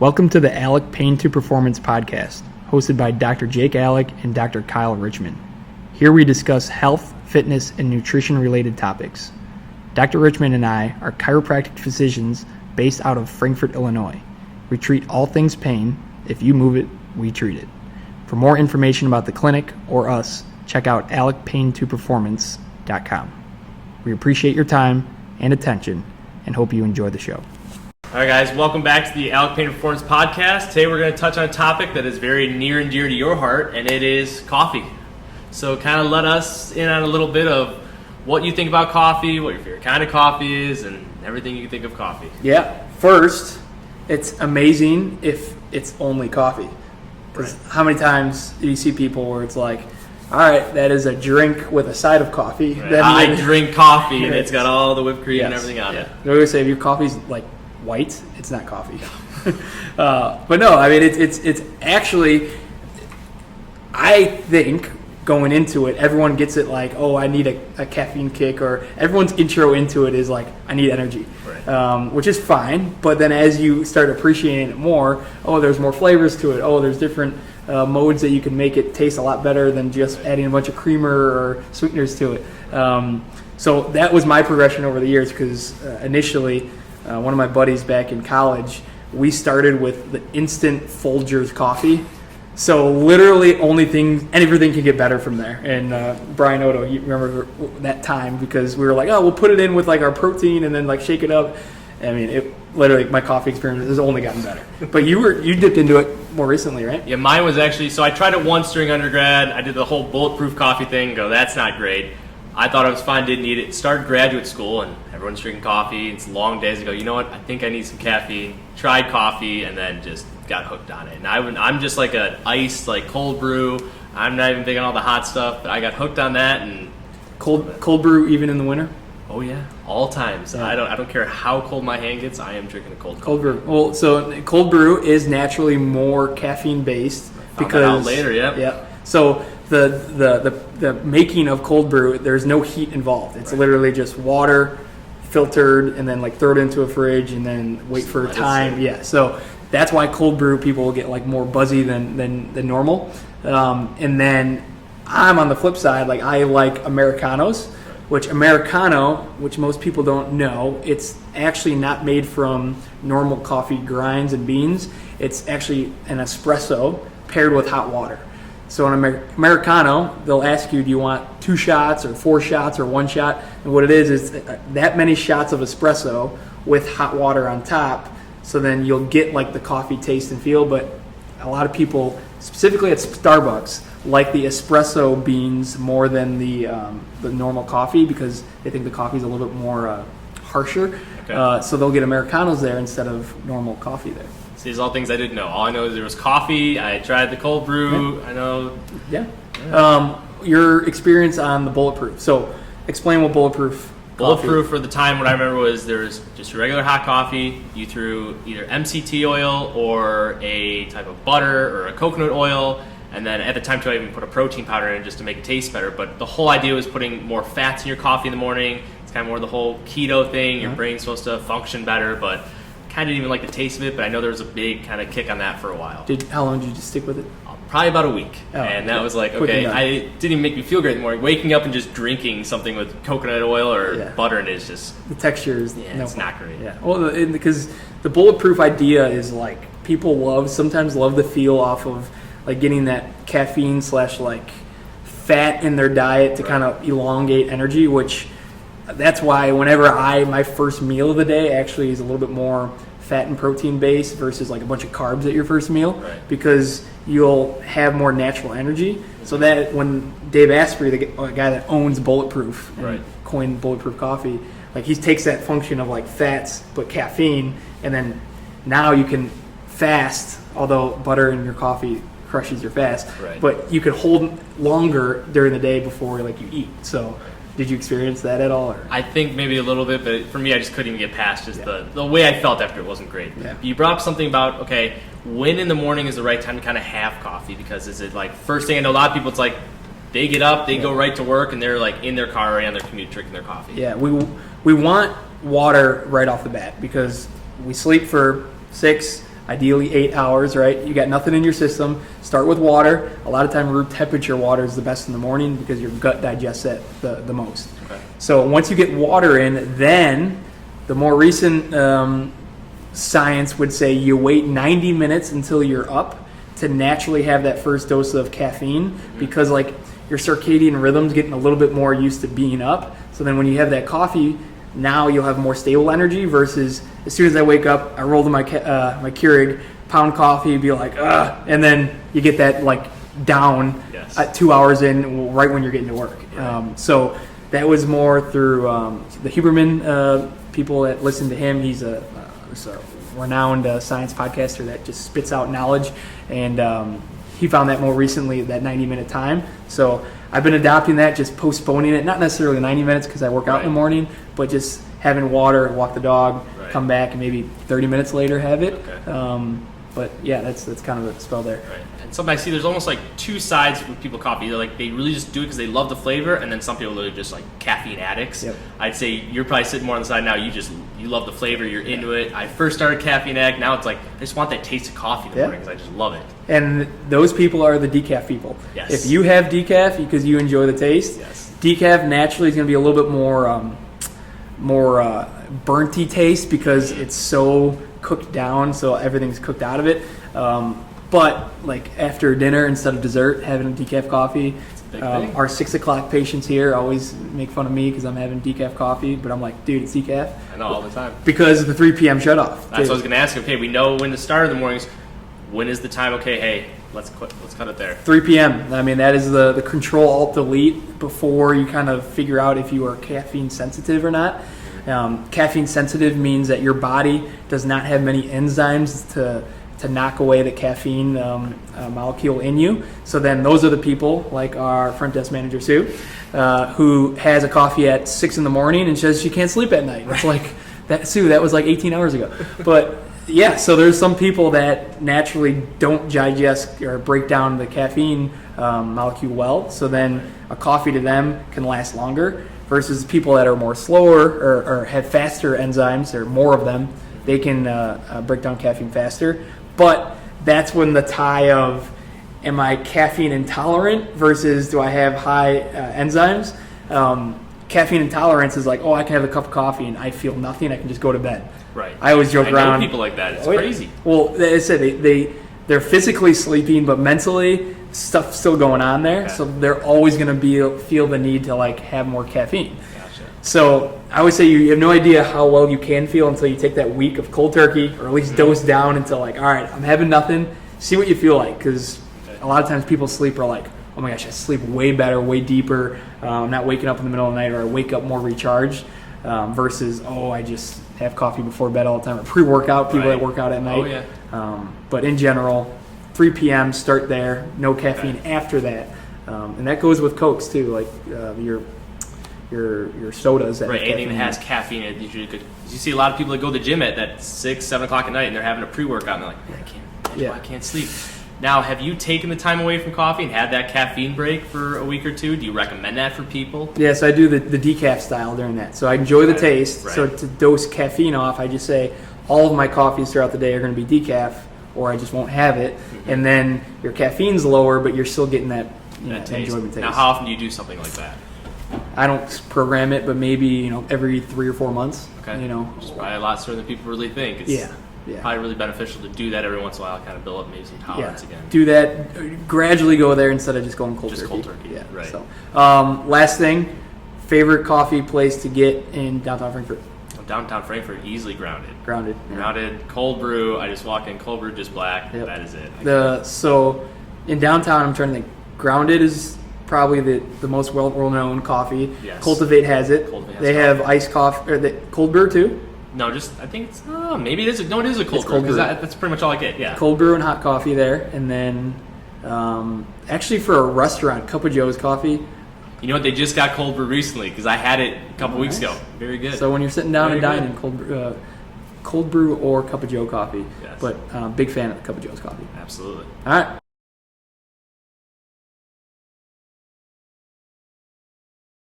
Welcome to the Aleck Pain to Performance podcast, hosted by Dr. Jake Aleck and Dr. Kyle Richmond. Here we discuss health, fitness, and nutrition-related topics. Dr. Richmond and I are chiropractic physicians based out of Frankfort, Illinois. We treat all things pain. If you move it, we treat it. For more information about the clinic or us, check out AleckPainToPerformance.com. We appreciate your time and attention and hope you enjoy the show. All right, guys, welcome back to the Aleck Pain to Performance podcast. Today we're going to touch on a topic that is very near and dear to your heart, and it is coffee. So kind of let us in on a little bit of what you think about coffee, what your favorite kind of coffee is, and everything you can think of coffee. Yeah, first, it's amazing if it's only coffee. Because how many times do you see people where it's like, all right, that is a drink with a side of coffee. Right. I drink coffee, and it's got all the whipped cream and everything on it. I always say if your coffee's like white, it's not coffee. But no, I mean, it's actually, I think going into it, everyone gets it like, oh, I need a caffeine kick, or everyone's intro into it is like, I need energy, which is fine. But then as you start appreciating it more, oh, there's more flavors to it. Oh, there's different modes that you can make it taste a lot better than just adding a bunch of creamer or sweeteners to it. So that was my progression over the years, because initially, one of my buddies back in college, we started with the instant Folgers coffee. So literally everything can get better from there. And Brian Odo, you remember that time, because we were like, oh, we'll put it in with like our protein and then like shake it up. I mean, it literally, my coffee experience has only gotten better. But you dipped into it more recently, right? Yeah, mine was actually, so I tried it once during undergrad. I did the whole Bulletproof Coffee thing, that's not great. I thought it was fine, didn't need it. Started graduate school, and everyone's drinking coffee. It's long days ago. You know what? I think I need some caffeine. Tried coffee, and then just got hooked on it. And I'm just like an iced, like cold brew. I'm not even big on all the hot stuff, but I got hooked on that. And cold brew even in the winter? Oh yeah, all times. Yeah. I don't care how cold my hand gets. I am drinking a cold brew. Well, so cold brew is naturally more caffeine based because out later, yeah. So the making of cold brew, there's no heat involved. It's literally just water, filtered, and then like throw it into a fridge and then wait for time. Yeah, so that's why cold brew people will get like more buzzy than normal. And then I'm on the flip side, like I like Americanos, which most people don't know, it's actually not made from normal coffee grinds and beans. It's actually an espresso paired with hot water. So in Americano, they'll ask you, do you want 2 shots or 4 shots or 1 shot? And what it is that many shots of espresso with hot water on top. So then you'll get like the coffee taste and feel. But a lot of people, specifically at Starbucks, like the espresso beans more than the normal coffee, because they think the coffee is a little bit more harsher. Okay. So they'll get Americanos there instead of normal coffee there. So these are all things I didn't know. All I know is there was coffee. I tried the cold brew. Yeah. I know. Yeah. Your experience on the Bulletproof. So explain what Bulletproof for the time, what I remember was there was just your regular hot coffee. You threw either MCT oil or a type of butter or a coconut oil. And then at the time, too, I even put a protein powder in just to make it taste better. But the whole idea was putting more fats in your coffee in the morning. It's kind of more the whole keto thing. Your brain's supposed to function better, but kind of didn't even like the taste of it. But I know there was a big kind of kick on that for a while. How long did you just stick with it? Probably about a week. And that was like, okay, it didn't even make me feel great in the morning. Waking up and just drinking something with coconut oil or butter in it is just... The texture is... it's not great. Yeah. Well, because the Bulletproof idea is like, people sometimes love the feel off of like getting that caffeine / like fat in their diet to kind of elongate energy, which that's why whenever my first meal of the day actually is a little bit more fat and protein based versus like a bunch of carbs at your first meal, because you'll have more natural energy. So that when Dave Asprey, the guy that owns Bulletproof and coined Bulletproof Coffee, like he takes that function of like fats but caffeine, and then now you can fast, although butter in your coffee crushes your fast, but you could hold longer during the day before like you eat. So did you experience that at all? Or? I think maybe a little bit, but for me, I just couldn't even get past just the way I felt after it wasn't great. Yeah. You brought up something about, okay, when in the morning is the right time to kind of have coffee? Because is it like first thing? I know a lot of people, it's like they get up, they go right to work, and they're like in their car or on their commute drinking their coffee. Yeah, we want water right off the bat, because we sleep for 6 ideally 8 hours, right? You got nothing in your system. Start with water. A lot of time room temperature water is the best in the morning because your gut digests it the most. Okay. So once you get water in, then the more recent science would say you wait 90 minutes until you're up to naturally have that first dose of caffeine, because like your circadian rhythm's getting a little bit more used to being up. So then when you have that coffee, now you'll have more stable energy versus as soon as I wake up, I roll to my my Keurig, pound coffee, be like, ugh, and then you get that like down at 2 hours in, right when you're getting to work. Right. So that was more through the Huberman people that listen to him. He's a renowned science podcaster that just spits out knowledge, and he found that more recently, that 90-minute time. So I've been adopting that, just postponing it, not necessarily 90 minutes because I work out in the morning, but just having water, walk the dog, come back, and maybe 30 minutes later have it. Okay. But yeah, that's kind of the spell there. Right. And something I see, there's almost like two sides with people coffee. They're like, they really just do it because they love the flavor, and then some people are just like caffeine addicts. Yep. I'd say you're probably sitting more on the side now. You love the flavor, you're into it. I first started caffeine addict. Now it's like I just want that taste of coffee in the morning because I just love it. And those people are the decaf people. Yes. If you have decaf because you enjoy the taste, decaf naturally is going to be a little bit more burnty taste because it's so cooked down, so everything's cooked out of it. But like after dinner, instead of dessert, having a decaf coffie. Our 6 o'clock patients here always make fun of me because I'm having decaf coffee, but I'm like, dude, it's decaf. I know, all the time. Because of the 3 p.m. shut off. That's what I was going to ask. Okay, we know when to start in the mornings. When is the time? Okay, hey, let's cut it there. 3 p.m. I mean, that is the Control-Alt-Delete before you kind of figure out if you are caffeine sensitive or not. Caffeine sensitive means that your body does not have many enzymes to knock away the caffeine molecule in you. So then those are the people, like our front desk manager, Sue, who has a coffee at 6 in the morning and says she can't sleep at night. It's like, Sue, that was like 18 hours ago. But yeah, so there's some people that naturally don't digest or break down the caffeine molecule well. So then a coffee to them can last longer versus people that are more slower or have faster enzymes or more of them. They can break down caffeine faster. But that's when the tie of, am I caffeine intolerant versus do I have high enzymes? Caffeine intolerance is like, oh, I can have a cup of coffee and I feel nothing. I can just go to bed. Right. I always joke around. I know people like that. It's crazy. Well, they said they're physically sleeping, but mentally stuff's still going on there. Okay. So they're always going to feel the need to like have more caffeine. Gotcha. So I would say you have no idea how well you can feel until you take that week of cold turkey, or at least dose down until like, all right, I'm having nothing. See what you feel like, because a lot of times people sleep are like, oh my gosh, I sleep way better, way deeper. I'm not waking up in the middle of the night, or I wake up more recharged. Versus, I just have coffee before bed all the time. Or pre-workout, people that work out at night. Oh, yeah. But in general, 3 p.m. start there. No caffeine after that, and that goes with Cokes too, like your sodas. Right, anything that has caffeine, it usually good. You see a lot of people that go to the gym at 6, 7 o'clock at night, and they're having a pre-workout, and they're like, I can't sleep. Now, have you taken the time away from coffee and had that caffeine break for a week or two? Do you recommend that for people? Yes, I do the decaf style during that. So I enjoy the taste. Right. So to dose caffeine off, I just say all of my coffees throughout the day are going to be decaf, or I just won't have it. Mm-hmm. And then your caffeine's lower, but you're still getting that enjoyment taste. Now, how often do you do something like that? I don't program it, but maybe every 3 or 4 months. Okay. Which is probably a lot sooner than people really think. It's probably really beneficial to do that every once in a while, kind of build up maybe some tolerance again. Do that, gradually go there instead of just going cold turkey. Cold turkey, yeah. Right. So, last thing, favorite coffee place to get in downtown Frankfurt? Downtown Frankfurt, easily grounded. Grounded. Grounded, cold brew. I just walk in, cold brew, just black. Yep. That is it. So in downtown, I'm trying to think. Grounded is probably the most well-known coffee. Yes. Cultivate has it. They have iced coffee, or cold brew too. No, I think it's, maybe it is. No, it is a cold brew, because that's pretty much all I get, yeah. Cold brew and hot coffee there. And then, actually for a restaurant, Cup of Joe's Coffee. You know what, they just got cold brew recently, because I had it a couple weeks ago. Very good. So when you're sitting down and dining, cold brew or Cup of Joe coffee. Yes. But big fan of Cup of Joe's Coffee. Absolutely. All right.